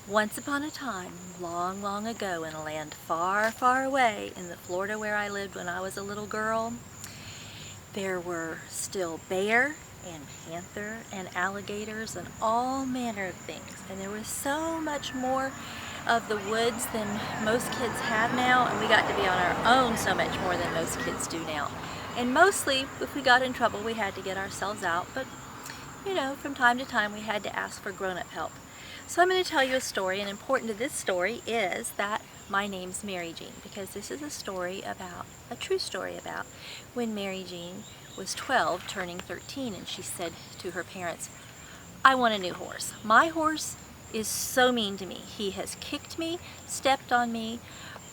Once upon a time, long, long ago, in a land far, far away in the Florida where I lived when I was a little girl, there were still bear and panther and alligators and all manner of things. And there was so much more of the woods than most kids have now, and we got to be on our own so much more than most kids do now. And mostly, if we got in trouble, we had to get ourselves out, but you know, from time to time we had to ask for grown-up help. So I'm going to tell you a story, and important to this story is that my name's Mary Jean, because this is a story about, a true story about, when Mary Jean was 12, turning 13, and she said to her parents, I want a new horse. My horse is so mean to me. He has kicked me, stepped on me,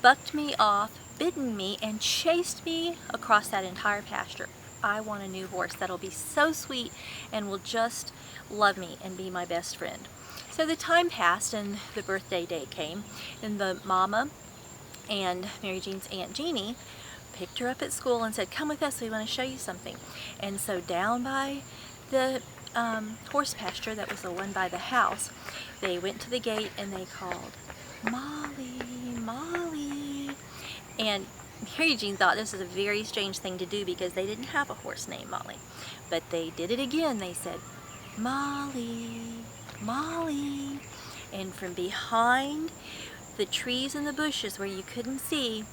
bucked me off, bitten me, and chased me across that entire pasture. I want a new horse that'll be so sweet and will just love me and be my best friend. So the time passed and the birthday day came, and the mama and Mary Jean's Aunt Jeannie picked her up at school and said, come with us, we want to show you something. And so down by the horse pasture that was the one by the house, they went to the gate and they called, Molly, Molly. And Mary Jean thought this was a very strange thing to do because they didn't have a horse named Molly. But they did it again. They said, Molly, Molly. And from behind the trees and the bushes where you couldn't see,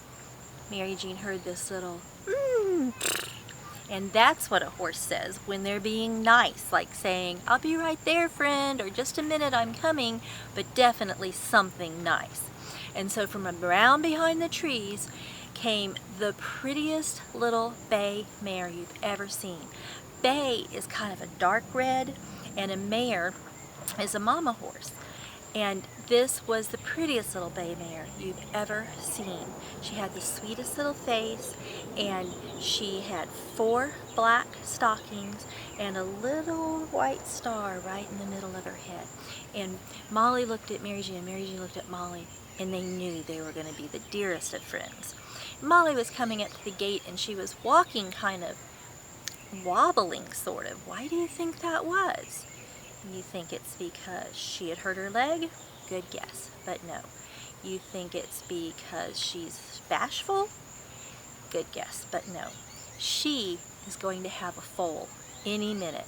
Mary Jean heard this little And that's what a horse says when they're being nice, like saying, I'll be right there, friend, or just a minute, I'm coming, but definitely something nice. And so from around behind the trees came the prettiest little bay mare you've ever seen. Bay is kind of a dark red, and a mare is a mama horse. And this was the prettiest little bay mare you've ever seen. She had the sweetest little face, and she had 4 black stockings and a little white star right in the middle of her head. And Molly looked at Mary Jean, and Mary Jean looked at Molly, and they knew they were going to be the dearest of friends. Molly was coming up to the gate, and she was walking kind of wobbling, sort of. Why do you think that was? You think it's because she had hurt her leg? Good guess, but no. You think it's because she's bashful? Good guess, but no. She is going to have a foal any minute.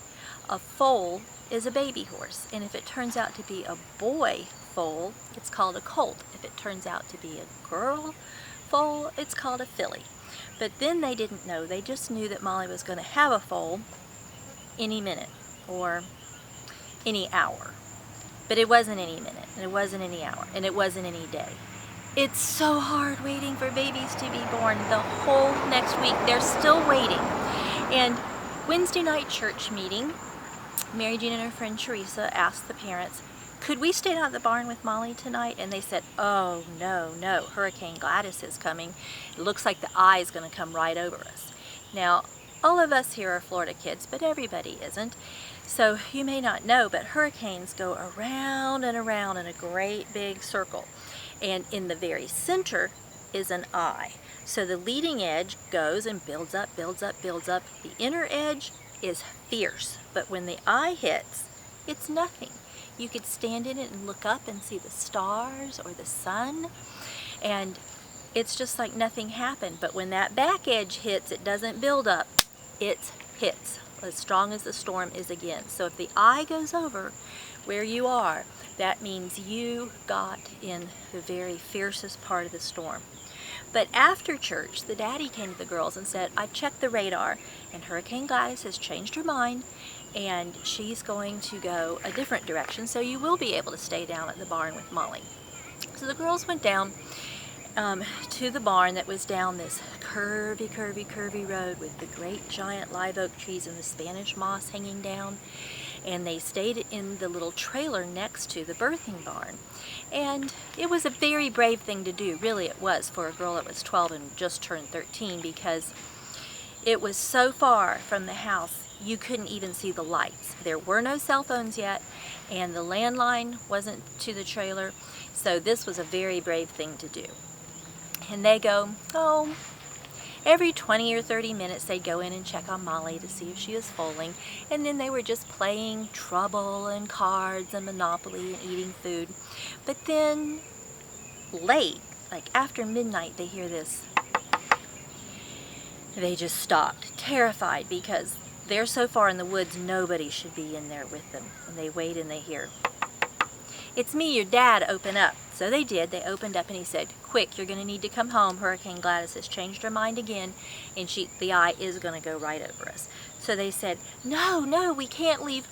A foal is a baby horse, and if it turns out to be a boy foal, it's called a colt. If it turns out to be a girl foal, it's called a filly. But then they didn't know. They just knew that Molly was going to have a foal any minute, or any hour. But it wasn't any minute, and it wasn't any hour, and it wasn't any day. It's so hard waiting for babies to be born. The whole next week, they're still waiting. And Wednesday night church meeting, Mary Jean and her friend Teresa asked the parents, could we stay out at the barn with Molly tonight? And they said, oh, no, no, Hurricane Gladys is coming. It looks like the eye is going to come right over us. Now, all of us here are Florida kids, but everybody isn't. So you may not know, but hurricanes go around and around in a great big circle. And in the very center is an eye. So the leading edge goes and builds up, builds up, builds up. The inner edge is fierce, but when the eye hits, it's nothing. You could stand in it and look up and see the stars or the sun, and it's just like nothing happened. But when that back edge hits, it doesn't build up, it hits as strong as the storm is again. So if the eye goes over where you are, that means you got in the very fiercest part of the storm. But after church, the daddy came to the girls and said, I've checked the radar, and Hurricane Gladys has changed her mind, and she's going to go a different direction, so you will be able to stay down at the barn with Molly. So the girls went down to the barn that was down this curvy, curvy, curvy road with the great giant live oak trees and the Spanish moss hanging down. And they stayed in the little trailer next to the birthing barn. And it was a very brave thing to do, really it was, for a girl that was 12 and just turned 13, because it was so far from the house you couldn't even see the lights. There were no cell phones yet, and the landline wasn't to the trailer, so this was a very brave thing to do. And they go, oh, Every 20 or 30 minutes they'd go in and check on Molly to see if she was foaling, and then they were just playing Trouble and cards and Monopoly and eating food. But then late, like after midnight, they hear this. They just stopped, terrified, because they're so far in the woods nobody should be in there with them. And they wait and they hear, "It's me, your dad, open up." So they did. They opened up and he said, "Quick, you're going to need to come home. Hurricane Gladys has changed her mind again and the eye is going to go right over us." So they said, No, we can't leave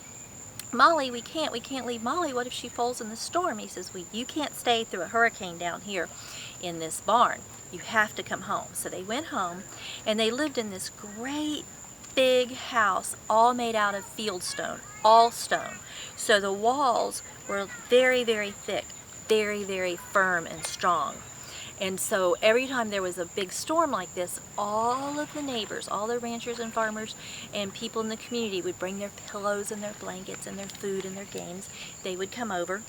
Molly. We can't leave Molly. What if she falls in the storm?" He says, "Well, you can't stay through a hurricane down here in this barn. You have to come home." So they went home and they lived in this great big house, all made out of field stone, all stone. So the walls were very, very thick, very, very firm and strong. And so every time there was a big storm like this, all of the neighbors, all the ranchers and farmers and people in the community would bring their pillows and their blankets and their food and their games. They would come over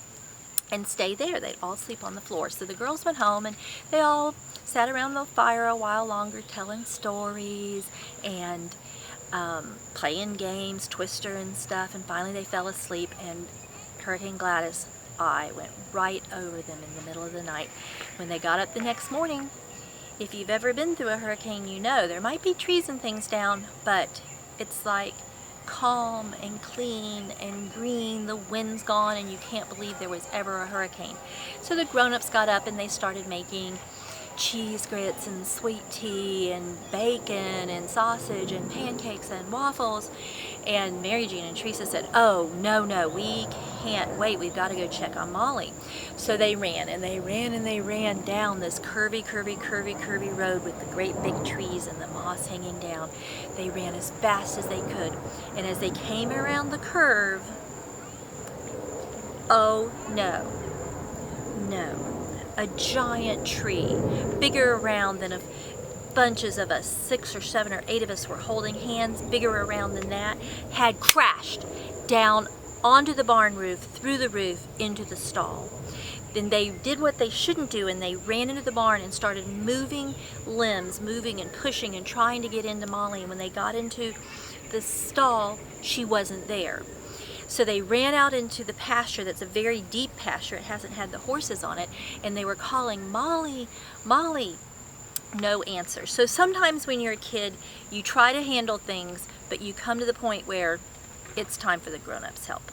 and stay there. They'd all sleep on the floor. So the girls went home and they all sat around the fire a while longer telling stories and playing games, Twister and stuff, and finally they fell asleep and Hurricane Gladys' eye went right over them in the middle of the night. When they got up the next morning, if you've ever been through a hurricane, you know there might be trees and things down, but it's like calm and clean and green. The wind's gone and you can't believe there was ever a hurricane. So the grown-ups got up and they started making cheese grits and sweet tea and bacon and sausage and pancakes and waffles. And Mary Jean and Teresa said, "Oh, no, we can't wait. We've got to go check on Molly." So they ran and they ran and they ran down this curvy road with the great big trees and the moss hanging down. They ran as fast as they could. And as they came around the curve, oh no, a giant tree, bigger around than bunches of us, 6 or 7 or 8 of us were holding hands, bigger around than that, had crashed down onto the barn roof, through the roof, into the stall. Then they did what they shouldn't do and they ran into the barn and started moving limbs, moving and pushing and trying to get into Molly. And when they got into the stall, she wasn't there. So they ran out into the pasture that's a very deep pasture. It hasn't had the horses on it. And they were calling, "Molly, Molly." No answer. So sometimes when you're a kid, you try to handle things, but you come to the point where it's time for the grown-ups' help.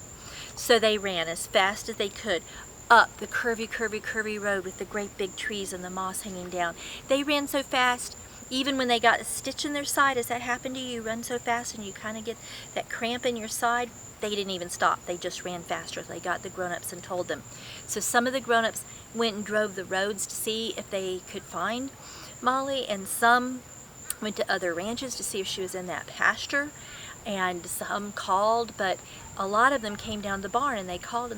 So they ran as fast as they could up the curvy road with the great big trees and the moss hanging down. They ran so fast, even when they got a stitch in their side. Has that happened to you? You run so fast and you kind of get that cramp in your side? They didn't even stop. They just ran faster. They got the grown-ups and told them. So some of the grown-ups went and drove the roads to see if they could find Molly, and some went to other ranches to see if she was in that pasture, and some called, but a lot of them came down to the barn and they called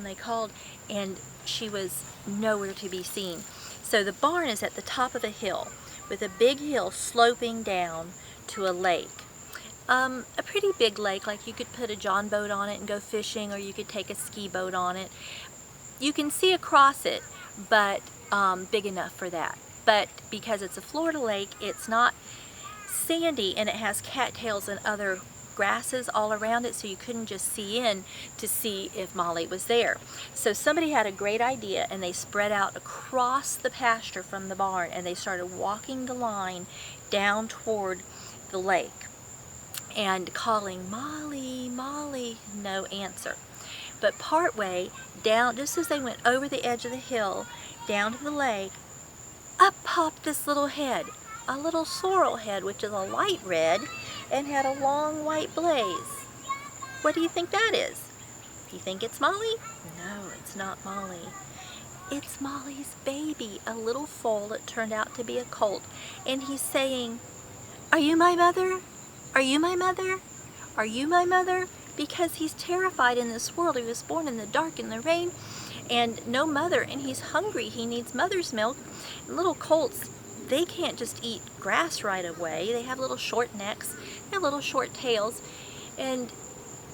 and she was nowhere to be seen. So the barn is at the top of a hill with a big hill sloping down to a lake. A pretty big lake, like you could put a john boat on it and go fishing, or you could take a ski boat on it. You can see across it, but big enough for that. But because it's a Florida lake, it's not sandy and it has cattails and other grasses all around it, so you couldn't just see in to see if Molly was there. So somebody had a great idea and they spread out across the pasture from the barn and they started walking the line down toward the lake and calling, "Molly, Molly," no answer. But partway down, just as they went over the edge of the hill down to the lake, up popped this little head, a little sorrel head, which is a light red and had a long white blaze. What do you think that is? You think it's Molly? No, it's not Molly. It's Molly's baby, a little foal that turned out to be a colt. And he's saying, "Are you my mother? Are you my mother? Are you my mother?" Because he's terrified in this world. He was born in the dark, in the rain, and no mother, and he's hungry. He needs mother's milk. And little colts, they can't just eat grass right away. They have little short necks, they have little short tails, and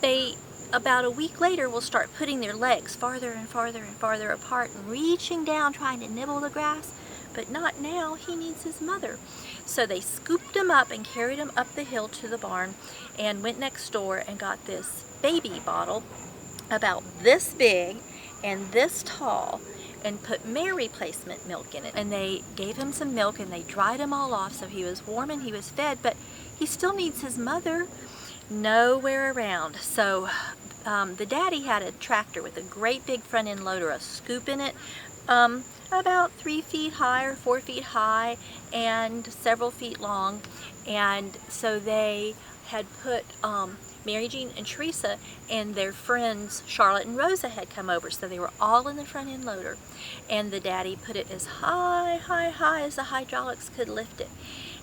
they, about a week later, will start putting their legs farther and farther and farther apart and reaching down trying to nibble the grass. but not now. He needs his mother. So they scooped him up and carried him up the hill to the barn and went next door and got this baby bottle about this big and this tall and put mare replacement milk in it. And they gave him some milk and they dried him all off so he was warm and he was fed, but he still needs his mother. Nowhere around. So the daddy had a tractor with a great big front end loader, a scoop in it, about 3 feet high or 4 feet high and several feet long. And so they had put Mary Jean and Teresa and their friends Charlotte and Rosa had come over, so they were all in the front end loader, and the daddy put it as high as the hydraulics could lift it,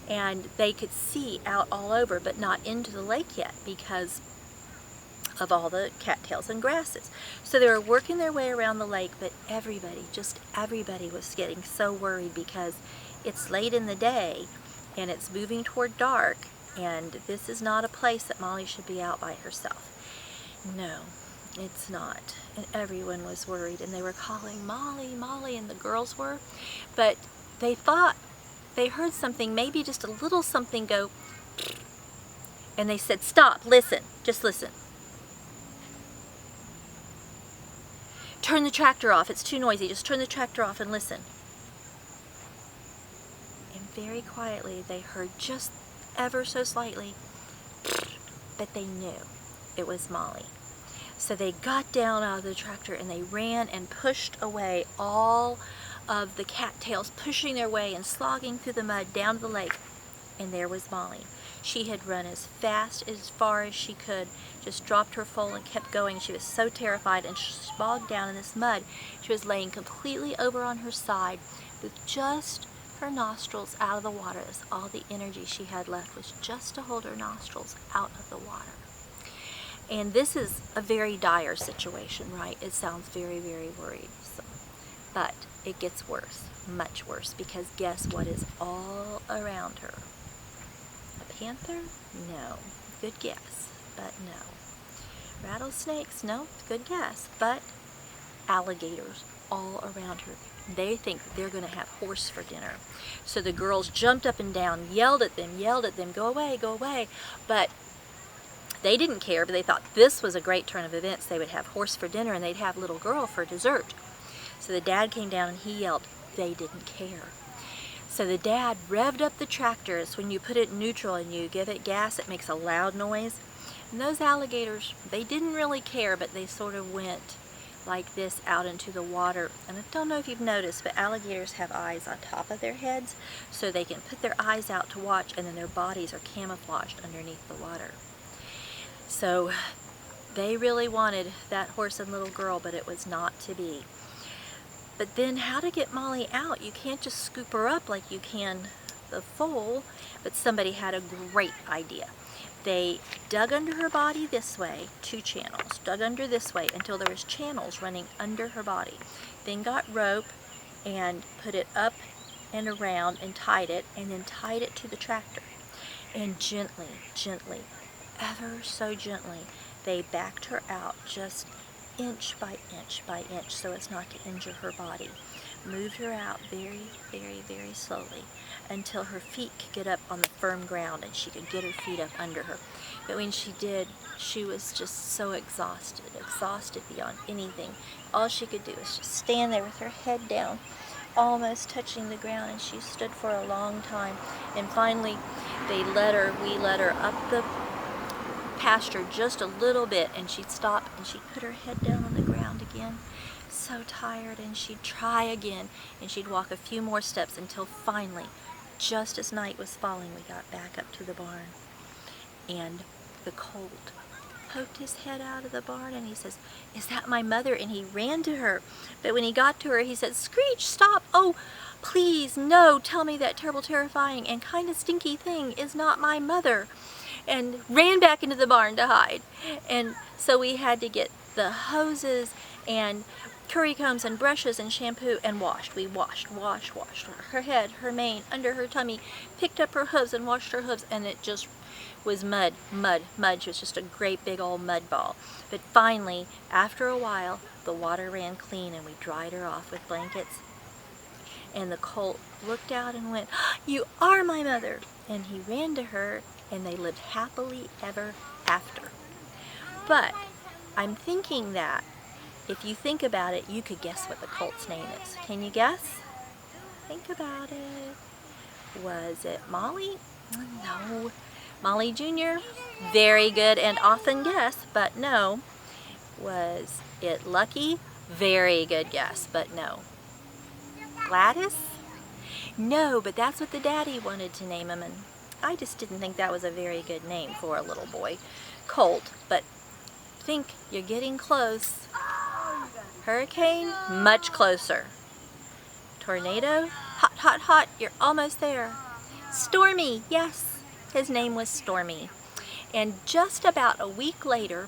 and they could see out all over but not into the lake yet because of all the cattails and grasses. So they were working their way around the lake, but everybody, just everybody, was getting so worried because it's late in the day and it's moving toward dark, and this is not a place that Molly should be out by herself. No, it's not. And everyone was worried, and they were calling Molly, Molly, and the girls were. But they thought they heard something, maybe just a little something go, and they said, stop, listen, just listen. Turn the tractor off, it's too noisy, just turn the tractor off and listen. And very quietly they heard just ever so slightly, but they knew it was Molly. So they got down out of the tractor and they ran and pushed away all of the cattails, pushing their way and slogging through the mud down to the lake. And there was Molly. She had run as fast, as far as she could, just dropped her foal and kept going. She was so terrified and bogged down in this mud. She was laying completely over on her side with just her nostrils out of the water. That's all the energy she had left, was just to hold her nostrils out of the water. And this is a very dire situation, right? It sounds very, very worrisome. But it gets worse, much worse, because guess what is all around her? A panther? No. Good guess, but no. Rattlesnakes? No. Good guess, but alligators all around her. They think that they're going to have horse for dinner. So the girls jumped up and down, yelled at them, go away, go away. But they didn't care, but they thought this was a great turn of events. They would have horse for dinner and they'd have little girl for dessert. So the dad came down and he yelled. They didn't care. So the dad revved up the tractor. It's when you put it in neutral and you give it gas, it makes a loud noise. And those alligators, they didn't really care, but they sort of went like this out into the water. And I don't know if you've noticed, but alligators have eyes on top of their heads, so they can put their eyes out to watch, and then their bodies are camouflaged underneath the water. So they really wanted that horse and little girl, but it was not to be. But then how to get Molly out? You can't just scoop her up like you can the foal, but somebody had a great idea. They dug under her body this way, 2 channels, dug under this way until there was channels running under her body. Then got rope and put it up and around and tied it, and then tied it to the tractor. And gently, gently, ever so gently, they backed her out just inch by inch by inch so as not to injure her body. Moved her out very, very, very slowly until her feet could get up on the firm ground and she could get her feet up under her. But when she did, she was just so exhausted beyond anything. All she could do was just stand there with her head down, almost touching the ground, and she stood for a long time. And finally, we let her up the pasture just a little bit, and she'd stop and she'd put her head down on the ground again, so tired, and she'd try again, and she'd walk a few more steps until finally, just as night was falling, we got back up to the barn. And the colt poked his head out of the barn and he says, "Is that my mother?" And he ran to her. But when he got to her, he said, "Screech, stop! Oh, please, no, tell me that terrible, terrifying, and kind of stinky thing is not my mother." And ran back into the barn to hide. And so we had to get the hoses and curry combs and brushes and shampoo and washed. We washed her head, her mane, under her tummy, picked up her hooves and washed her hooves, and it just was mud. She was just a great big old mud ball. But finally, after a while, the water ran clean and we dried her off with blankets. And the colt looked out and went, "You are my mother!" And he ran to her, and they lived happily ever after. But I'm thinking that if you think about it, you could guess what the colt's name is. Can you guess? Think about it. Was it Molly? No. Molly Jr.? Very good and often guess, but no. Was it Lucky? Very good guess, but no. Gladys? No, but that's what the daddy wanted to name him, and I just didn't think that was a very good name for a little boy. Colt, but think you're getting close. Hurricane? Much closer. Tornado? Hot, hot, hot, you're almost there. Stormy, yes, his name was Stormy. And just about a week later,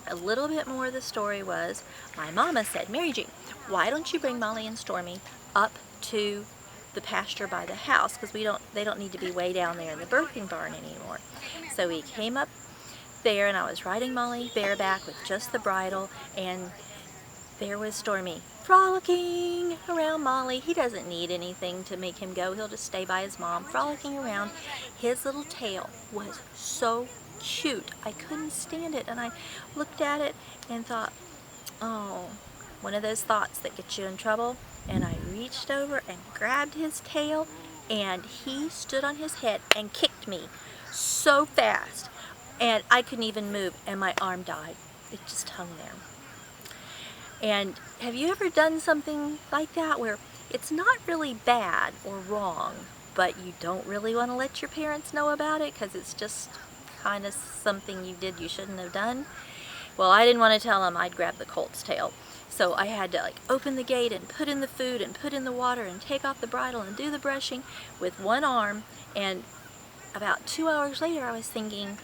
a little bit more of the story was, my mama said, "Mary Jane, why don't you bring Molly and Stormy up to the pasture by the house, because they don't need to be way down there in the birthing barn anymore." So we came up there, and I was riding Molly bareback with just the bridle, and there was Stormy frolicking around Molly. He doesn't need anything to make him go. He'll just stay by his mom, frolicking around. His little tail was so cute. I couldn't stand it, and I looked at it and thought, oh, one of those thoughts that get you in trouble. And I reached over and grabbed his tail, and he stood on his head and kicked me so fast, and I couldn't even move, and my arm died. It just hung there. And have you ever done something like that where it's not really bad or wrong, but you don't really want to let your parents know about it because it's just kind of something you did you shouldn't have done? Well, I didn't want to tell them I'd grabbed the colt's tail. So I had to open the gate and put in the food and put in the water and take off the bridle and do the brushing with one arm. And about 2 hours later I was thinking,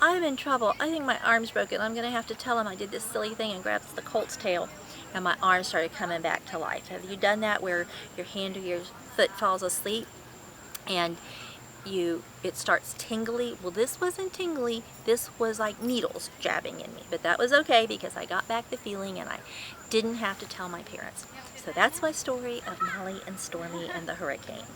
I'm in trouble. I think my arm's broken. I'm going to have to tell him I did this silly thing and grabbed the colt's tail. And my arm started coming back to life. Have you done that where your hand or your foot falls asleep and it starts tingly? Well, this wasn't tingly. This was like needles jabbing in me. But that was okay because I got back the feeling and I didn't have to tell my parents. So that's my story of Molly and Stormy and the hurricane.